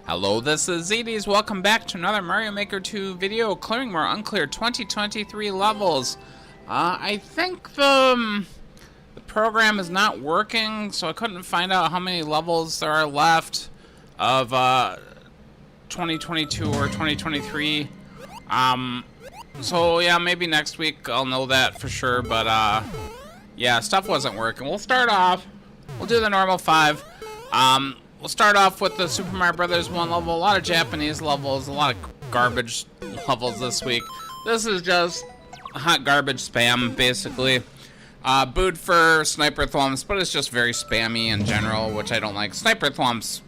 Hello, this is ZDs. Welcome back to another Mario Maker 2 video, clearing more Uncleared 2023 levels. I think the program is not working, so I couldn't find out how many levels there are left of 2022 or 2023. So yeah, maybe next week I'll know that for sure, but yeah, stuff wasn't working. We'll start off, we'll do the normal 5. We'll start off with the Super Mario Brothers 1 level, a lot of Japanese levels, a lot of garbage levels this week. This is just hot garbage spam, basically. Booed for Sniper Thwomps, but it's just very spammy in general, which I don't like. Sniper Thwomps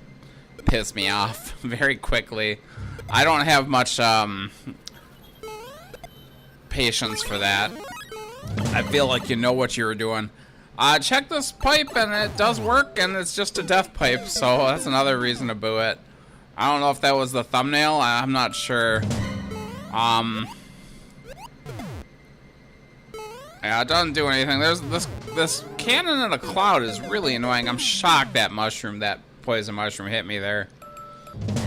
piss me off very quickly. I don't have much patience for that. I feel like you know what you were doing. Check this pipe, and it does work, and it's just a death pipe, so that's another reason to boo it. I don't know if that was the thumbnail, I'm not sure. Yeah, it doesn't do anything. There's this cannon in a cloud is really annoying. I'm shocked that poison mushroom hit me there.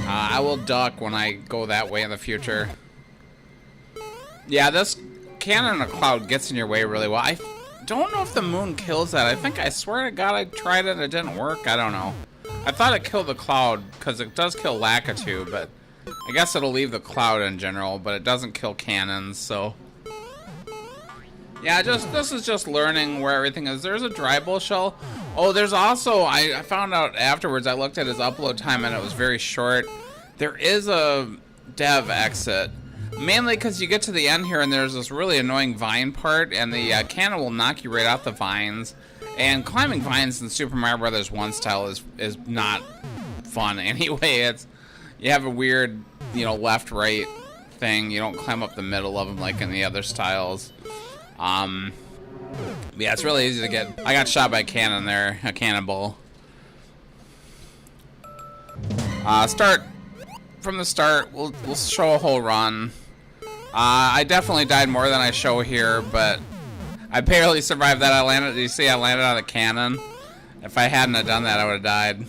I will duck when I go that way in the future. Yeah, this cannon in a cloud gets in your way really well. I don't know if the moon kills that. I swear to God I tried it and it didn't work. I don't know. I thought it killed the cloud because it does kill Lakitu, but I guess it'll leave the cloud in general, but it doesn't kill cannons, so. Yeah, this is just learning where everything is. There's a dry bowl shell. Oh, there's also, I found out afterwards, I looked at his upload time and it was very short. There is a dev exit. Mainly because you get to the end here and there's this really annoying vine part, and the cannon will knock you right off the vines. And climbing vines in Super Mario Brothers 1 style is not fun anyway. You have a weird, left-right thing. You don't climb up the middle of them like in the other styles. Yeah, it's really easy to get. I got shot by a cannon there, a cannonball. Start from the start. We'll show a whole run. I definitely died more than I show here, but I barely survived that. Do you see I landed on a cannon? If I hadn't have done that, I would have died.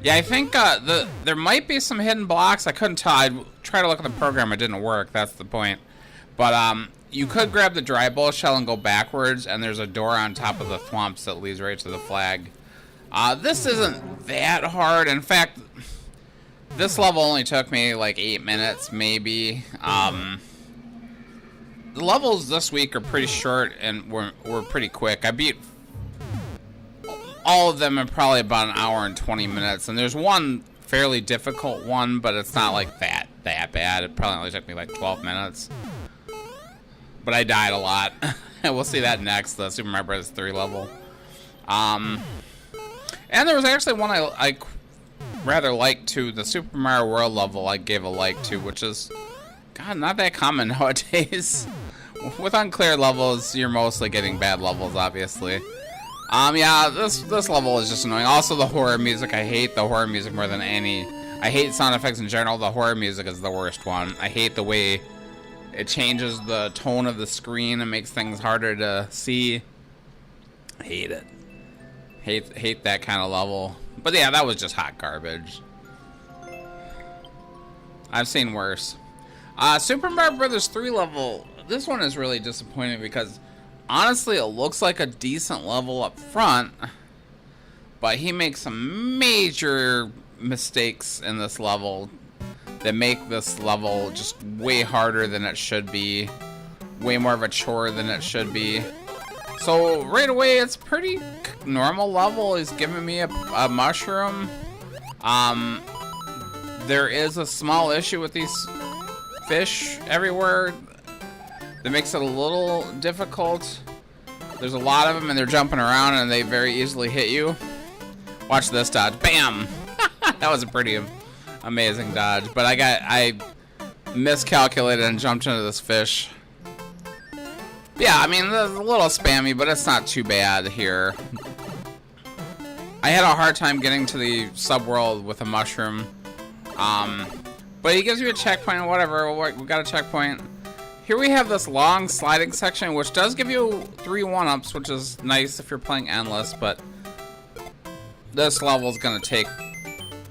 Yeah, I think there might be some hidden blocks. I couldn't tell. I tried to look at the program. It didn't work. That's the point. But you could grab the dry bowl shell and go backwards, and there's a door on top of the thwomps that leads right to the flag. This isn't that hard. In fact, this level only took me like 8 minutes, maybe. The levels this week are pretty short and were pretty quick. I beat all of them in probably about an hour and 20 minutes. And there's one fairly difficult one, but it's not like that bad. It probably only took me like 12 minutes. But I died a lot. We'll see that next, the Super Mario Bros. 3 level. And there was actually one I rather liked too. The Super Mario World level I gave a like to, which is, God, not that common nowadays. With uncleared levels, you're mostly getting bad levels, obviously. Yeah, this level is just annoying. Also, the horror music. I hate the horror music more than any. I hate sound effects in general. The horror music is the worst one. I hate the way it changes the tone of the screen and makes things harder to see. I hate it. Hate that kind of level. But yeah, that was just hot garbage. I've seen worse. Super Mario Brothers 3 level, this one is really disappointing because honestly it looks like a decent level up front, but he makes some major mistakes in this level that make this level just way harder than it should be. Way more of a chore than it should be. So right away, it's pretty normal level. He's giving me a mushroom. There is a small issue with these fish everywhere that makes it a little difficult. There's a lot of them and they're jumping around and they very easily hit you. Watch this dodge. Bam! That was a pretty amazing dodge. But I miscalculated and jumped into this fish. Yeah, I mean, it's a little spammy, but it's not too bad here. I had a hard time getting to the subworld with a mushroom. But he gives you a checkpoint or whatever. We got a checkpoint. Here we have this long sliding section, which does give you 3 1-ups, which is nice if you're playing endless, but this level's gonna take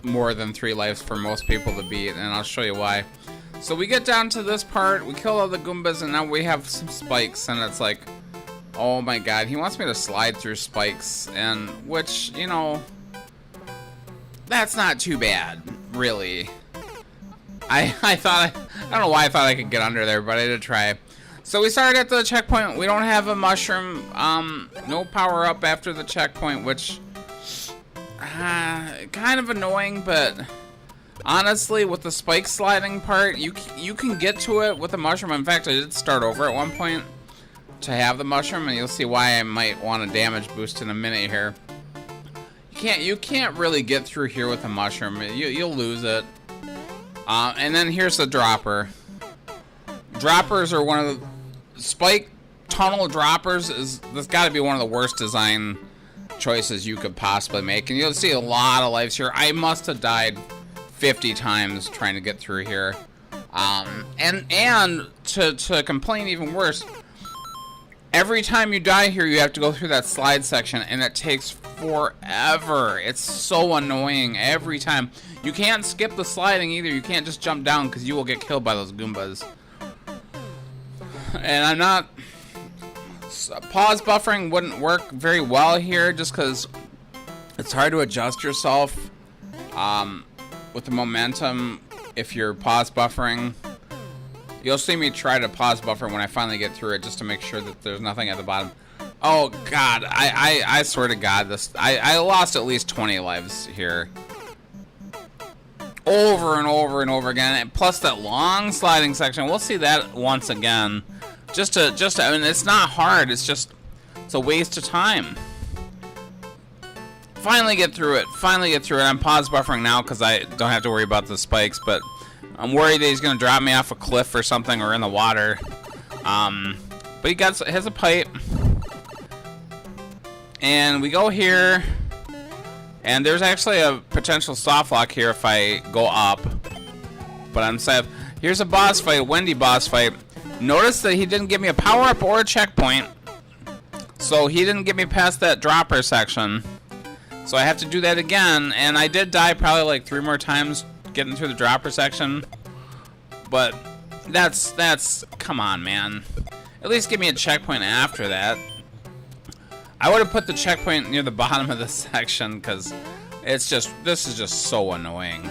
more than 3 lives for most people to beat, and I'll show you why. So we get down to this part, we kill all the Goombas, and now we have some spikes, and it's like, oh my god, he wants me to slide through spikes, and which, you know, that's not too bad, really. I don't know why I thought I could get under there, but I did try. So we started at the checkpoint. We don't have a mushroom, no power up after the checkpoint, which kind of annoying, but honestly, with the spike sliding part, you can get to it with a mushroom. In fact, I did start over at one point to have the mushroom, and you'll see why I might want a damage boost in a minute here. You can't really get through here with a mushroom. You'll lose it. And then here's the dropper. Droppers are one of the spike tunnel droppers. That's got to be one of the worst design choices you could possibly make, and you'll see a lot of lives here. I must have died 50 times trying to get through here. And to complain even worse, every time you die here, you have to go through that slide section, and it takes forever. It's so annoying every time. You can't skip the sliding either. You can't just jump down because you will get killed by those Goombas. And I'm not... Pause buffering wouldn't work very well here just because it's hard to adjust yourself with the momentum if you're pause buffering. You'll see me try to pause buffer when I finally get through it just to make sure that there's nothing at the bottom. Oh god, I swear to god, I lost at least 20 lives here. Over and over and over again, and plus that long sliding section. We'll see that once again. Just to, I mean, it's not hard. It's a waste of time. Finally get through it. I'm pause buffering now because I don't have to worry about the spikes, but I'm worried that he's gonna drop me off a cliff or something or in the water. But he has a pipe, and we go here, and there's actually a potential soft lock here if I go up. But I'm sad. Here's a boss fight, a Wendy boss fight. Notice that he didn't give me a power-up or a checkpoint. So he didn't get me past that dropper section. So I have to do that again. And I did die probably like 3 more times getting through the dropper section. But that's come on, man. At least give me a checkpoint after that. I would have put the checkpoint near the bottom of this section because this is just so annoying.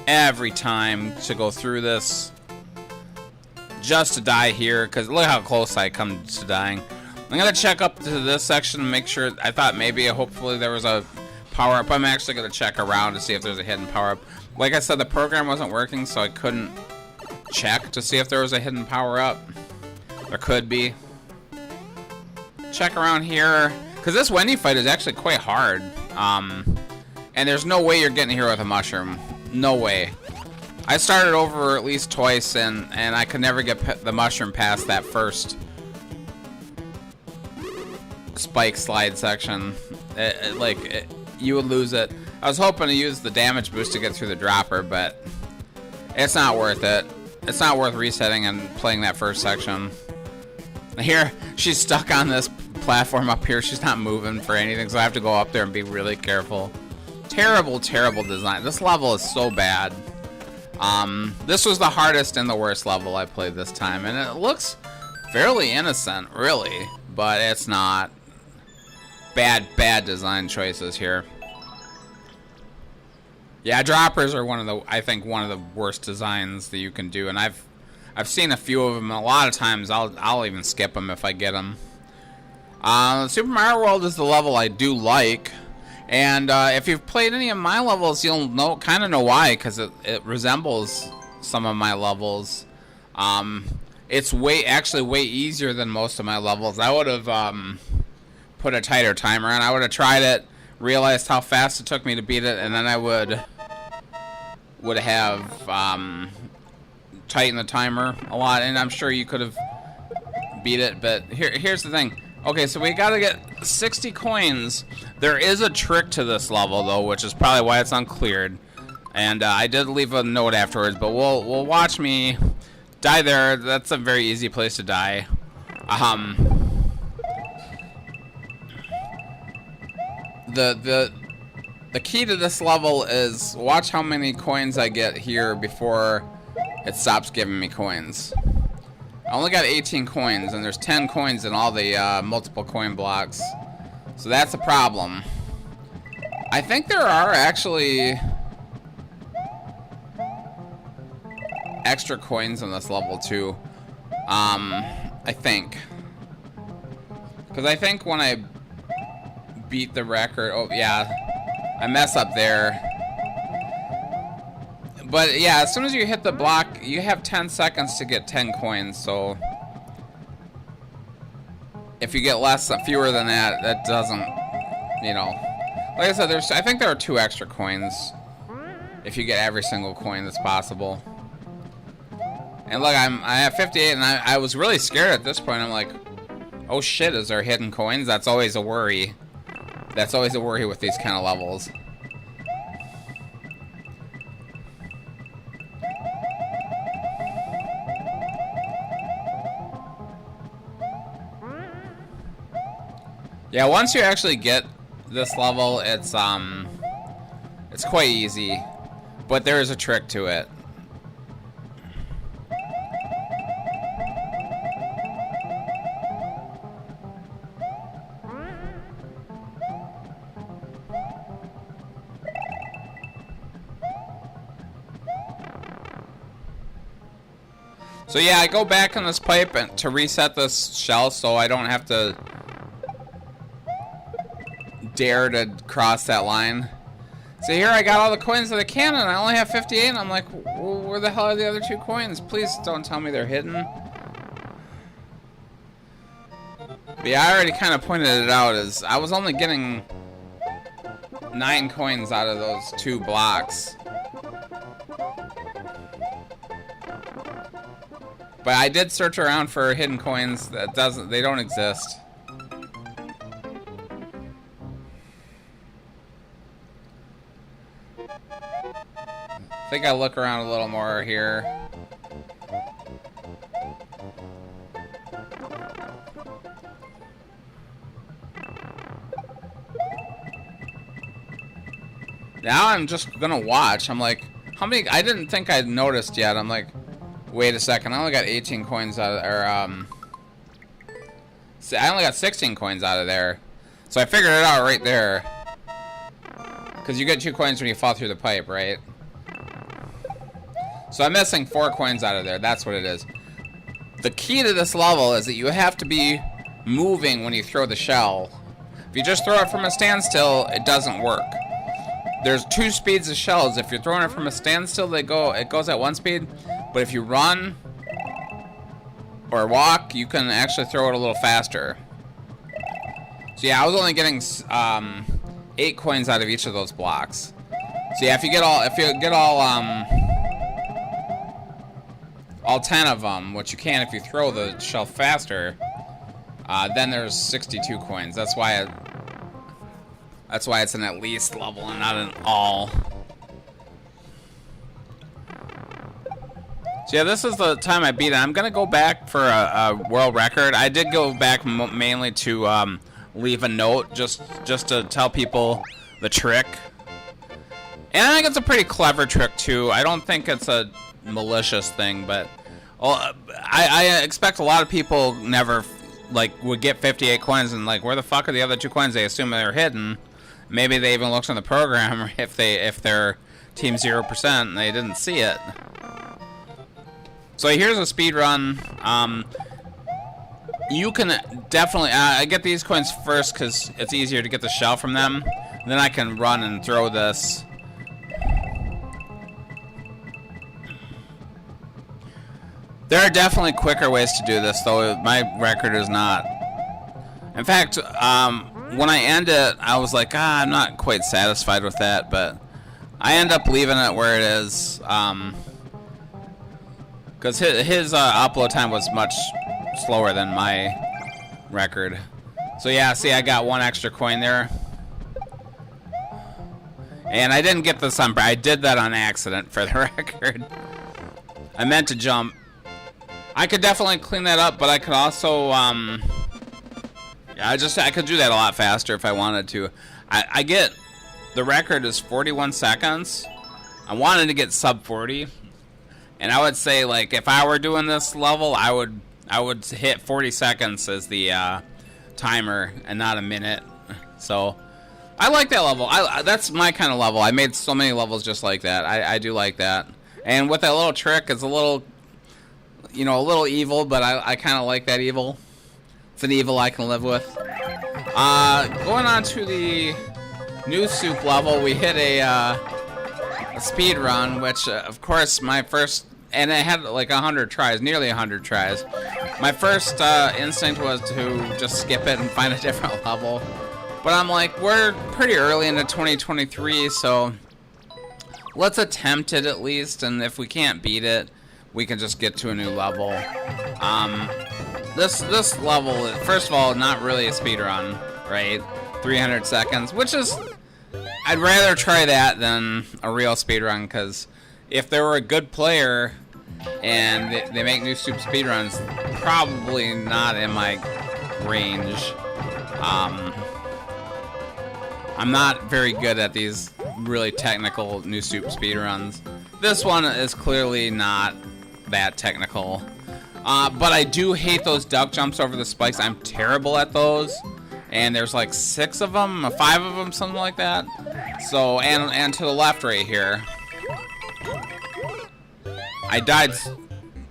Every time to go through this. Just to die here, because look how close I come to dying. I'm gonna check up to this section and make sure. I thought maybe, hopefully, there was a power up. I'm actually gonna check around to see if there's a hidden power up. Like I said, the program wasn't working, so I couldn't check to see if there was a hidden power up. There could be. Check around here, because this Wendy fight is actually quite hard. And there's no way you're getting here with a mushroom. No way. I started over at least twice, and I could never get the mushroom past that first spike slide section. You would lose it. I was hoping to use the damage boost to get through the dropper, but it's not worth it. It's not worth resetting and playing that first section. Here, she's stuck on this platform up here. She's not moving for anything, so I have to go up there and be really careful. Terrible, terrible design. This level is so bad. This was the hardest and the worst level I played this time, and it looks fairly innocent, really, but it's not. Bad design choices here. Yeah, droppers are I think one of the worst designs that you can do, and I've seen a few of them, and a lot of times I'll even skip them if I get them. Super Mario World is the level I do like. And if you've played any of my levels, you'll kind of know why, because it resembles some of my levels. It's actually way easier than most of my levels. I would have put a tighter timer on. I would have tried it, realized how fast it took me to beat it, and then I would have tightened the timer a lot. And I'm sure you could have beat it, but here's the thing. Okay, so we gotta get 60 coins. There is a trick to this level, though, which is probably why it's uncleared. And I did leave a note afterwards, but we'll watch me die there. That's a very easy place to die. the key to this level is watch how many coins I get here before it stops giving me coins. I only got 18 coins, and there's 10 coins in all the multiple coin blocks. So that's a problem. I think there are actually extra coins in this level too. I think. Because I think when I beat the record, oh yeah, I mess up there. But yeah, as soon as you hit the block, you have 10 seconds to get 10 coins, so if you get fewer than that, that doesn't, you know. Like I said, I think there are 2 extra coins if you get every single coin that's possible. And look, I have 58, and I was really scared at this point. I'm like, oh shit, is there hidden coins? That's always a worry. That's always a worry with these kind of levels. Yeah, once you actually get this level, it's quite easy, but there is a trick to it. So yeah, I go back in this pipe to reset this shell so I don't have to dare to cross that line. So here I got all the coins of the cannon. I only have 58, and I'm like, where the hell are the other 2 coins? Please don't tell me they're hidden. But yeah, I already kind of pointed it out, as I was only getting 9 coins out of those 2 blocks. But I did search around for hidden coins they don't exist. I think I look around a little more here. Now I'm just gonna watch. I'm like, how many? I didn't think I'd noticed yet. I'm like, wait a second. I only got 18 coins out of, I only got 16 coins out of there. So I figured it out right there. Because you get 2 coins when you fall through the pipe, right? So I'm missing 4 coins out of there. That's what it is. The key to this level is that you have to be moving when you throw the shell. If you just throw it from a standstill, it doesn't work. There's 2 speeds of shells. If you're throwing it from a standstill, it goes at 1 speed. But if you run or walk, you can actually throw it a little faster. So yeah, I was only getting 8 coins out of each of those blocks. So yeah, if you get all 10 of them, which you can if you throw the shell faster, then there's 62 coins. That's why it's an at least level and not an all. So yeah, this is the time I beat it. I'm gonna go back for a world record. I did go back mainly to leave a note just to tell people the trick. And I think it's a pretty clever trick too. I don't think it's a malicious thing, but I expect a lot of people never would get 58 coins and like, where the fuck are the other 2 coins? They assume they're hidden. Maybe they even looked on the program if they're team 0% and they didn't see it. So here's a speed run. You can definitely I get these coins first because it's easier to get the shell from them. Then I can run and throw this. There are definitely quicker ways to do this, though my record is not. In fact, when I end it, I was like, I'm not quite satisfied with that, but I end up leaving it where it is, because his upload time was much slower than my record. So yeah, see, I got 1 extra coin there. And I didn't get this on, I did that on accident for the record. I meant to jump. I could definitely clean that up, but I could also, yeah, I could do that a lot faster if I wanted to. I get The record is 41 seconds. I wanted to get sub 40. And I would say, like, if I were doing this level, I would hit 40 seconds as the timer and not a minute. So I like that level. That's my kind of level. I made so many levels just like that. I do like that. And with that little trick, it's a little, you know, a little evil, but I kind of like that evil. It's an evil I can live with. Going on to the new soup level, we hit a speed run, which of course my first, and it had like 100 tries, nearly 100 tries. My first instinct was to just skip it and find a different level, but I'm like, we're pretty early into 2023, so let's attempt it at least, and if we can't beat it, we can just get to a new level. This level is, first of all, not really a speed run, right? 300 seconds, which is, I'd rather try that than a real speedrun, because if there were a good player and they make new soup speedruns, probably not in my range. I'm not very good at these really technical new soup speedruns. This one is clearly not that technical. But I do hate those duck jumps over the spikes. I'm terrible at those. And there's like 6 of them, 5 of them, something like that. So, and to the left right here, I died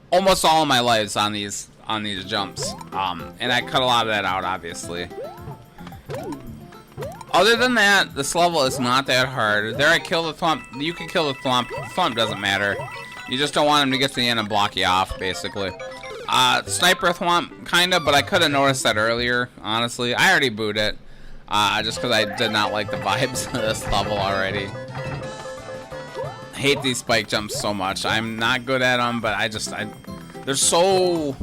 almost all of my lives on these jumps. And I cut a lot of that out, obviously. Other than that, this level is not that hard. There I kill the thwomp. You can kill the thwomp. Thwomp doesn't matter. You just don't want him to get to the end and block you off, basically. Sniper thwomp, kinda, but I could have noticed that earlier, honestly. I already booed it, just because I did not like the vibes of this level already. I hate these spike jumps so much. I'm not good at them, but they're so...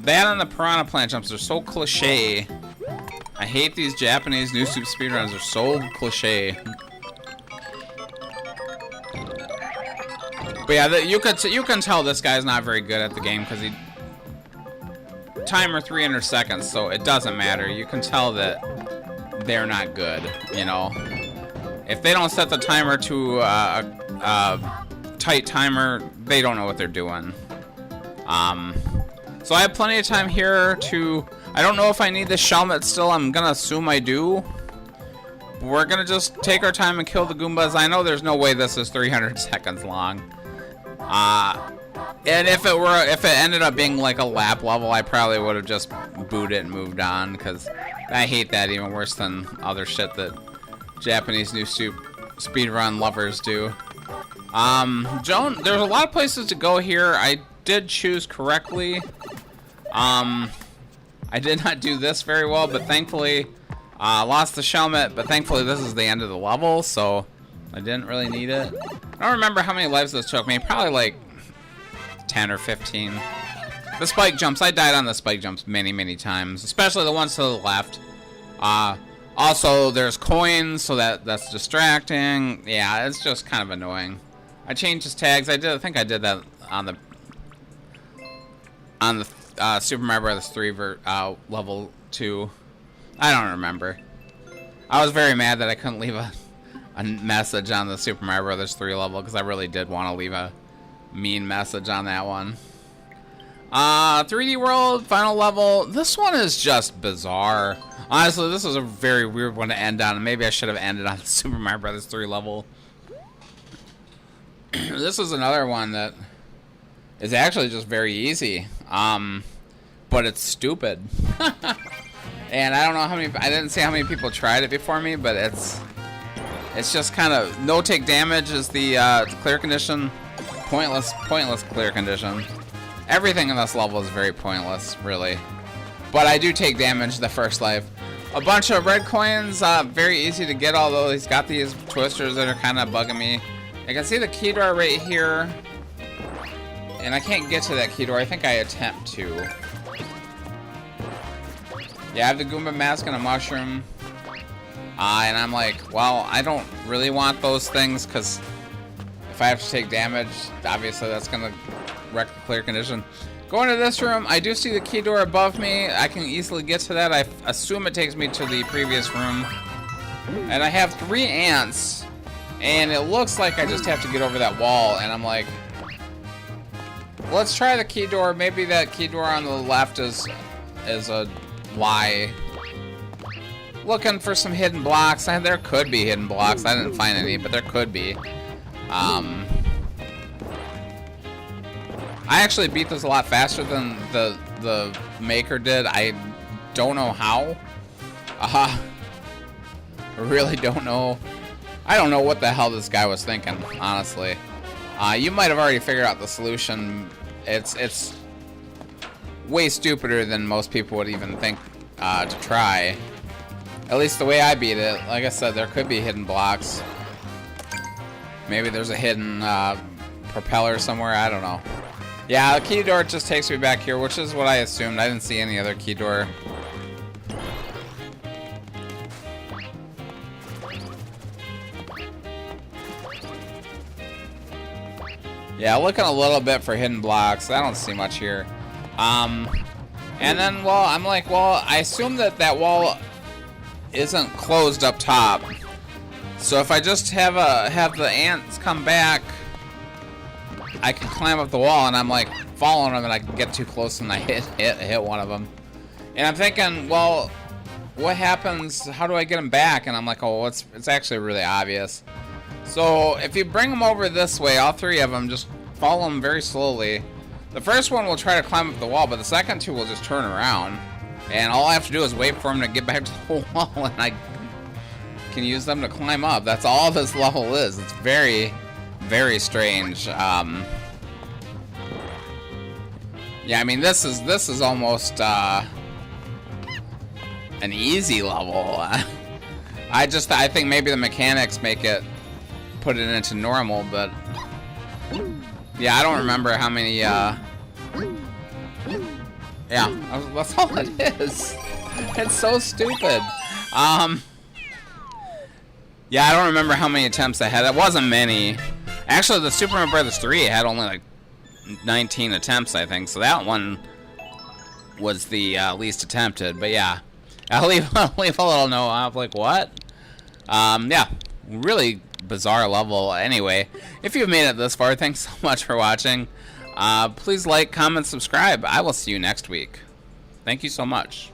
That and the piranha plant jumps are so cliche. I hate these Japanese new soup speedruns. They're so cliche. But yeah, you can tell this guy's not very good at the game because he timer 300 seconds, so it doesn't matter. You can tell that they're not good, you know. If they don't set the timer to a tight timer, they don't know what they're doing. So I have plenty of time here to... I don't know if I need the Shelmet still. I'm gonna assume I do. We're gonna just take our time and kill the Goombas. I know there's no way this is 300 seconds long. And if it ended up being like a lap level, I probably would have just booted it and moved on, because I hate that even worse than other shit that Japanese new soup speedrun lovers do. Joan, there's a lot of places to go here. I did choose correctly. I did not do this very well, but thankfully, lost the Shelmet, but thankfully this is the end of the level, so I didn't really need it. I don't remember how many lives this took me, probably like 10 or 15. The spike jumps, I died on the spike jumps many, many times, especially the ones to the left. Also, there's coins, so that's distracting. Yeah, it's just kind of annoying. I changed his tags. I think I did that on the Super Mario Bros. 3 level 2. I don't remember. I was very mad that I couldn't leave a message on the Super Mario Bros. 3 level, because I really did want to leave a mean message on that one. 3D World, final level. This one is just bizarre. Honestly, this is a very weird one to end on. Maybe I should have ended on the Super Mario Bros. 3 level. This is another one that is actually just very easy. But it's stupid. And I don't know how many, I didn't see how many people tried it before me, but it's just kind of, no take damage is the clear condition. Pointless clear condition. Everything in this level is very pointless, really. But I do take damage the first life. A bunch of red coins, very easy to get, although he's got these twisters that are kind of bugging me. I can see the key door right here. And I can't get to that key door. I think I attempt to. Yeah, I have the Goomba mask and a mushroom. And I'm like, well, I don't really want those things, because if I have to take damage, obviously that's going to wreck the clear condition. Going to this room, I do see the key door above me. I can easily get to that. I assume it takes me to the previous room. And I have 3 ants, and it looks like I just have to get over that wall, and I'm like, let's try the key door. Maybe that key door on the left is a lie. Looking for some hidden blocks. There could be hidden blocks. I didn't find any, but there could be. I actually beat this a lot faster than the maker did. I don't know how. I really don't know. I don't know what the hell this guy was thinking, honestly. You might have already figured out the solution. It's way stupider than most people would even think to try. At least the way I beat it. Like I said, there could be hidden blocks. Maybe there's a hidden propeller somewhere. I don't know. Yeah, the key door just takes me back here, which is what I assumed. I didn't see any other key door. Yeah, looking a little bit for hidden blocks. I don't see much here. And then, well, I'm like, well, I assume that that wall isn't closed up top. So if I just have the ants come back, I can climb up the wall, and I'm like following them, and I can get too close, and I hit one of them. And I'm thinking, well, what happens? How do I get them back? And I'm like, oh, it's actually really obvious. So if you bring them over this way, all 3 of them, just follow them very slowly. The first one will try to climb up the wall, but the second 2 will just turn around. And all I have to do is wait for them to get back to the wall, and I can use them to climb up. That's all this level is. It's very, very strange. Yeah, I mean, this is almost an easy level. I think maybe the mechanics put it into normal, but yeah, I don't remember how many. Yeah, that's all it is. It's so stupid. Yeah, I don't remember how many attempts I had. It wasn't many. Actually, the Super Mario Brothers 3 had only like 19 attempts, I think. So that one was the least attempted. But yeah, I'll leave a little note. I'm like, what? Yeah, really bizarre level. Anyway, if you've made it this far, thanks so much for watching. Please like, comment, subscribe. I will see you next week. Thank you so much.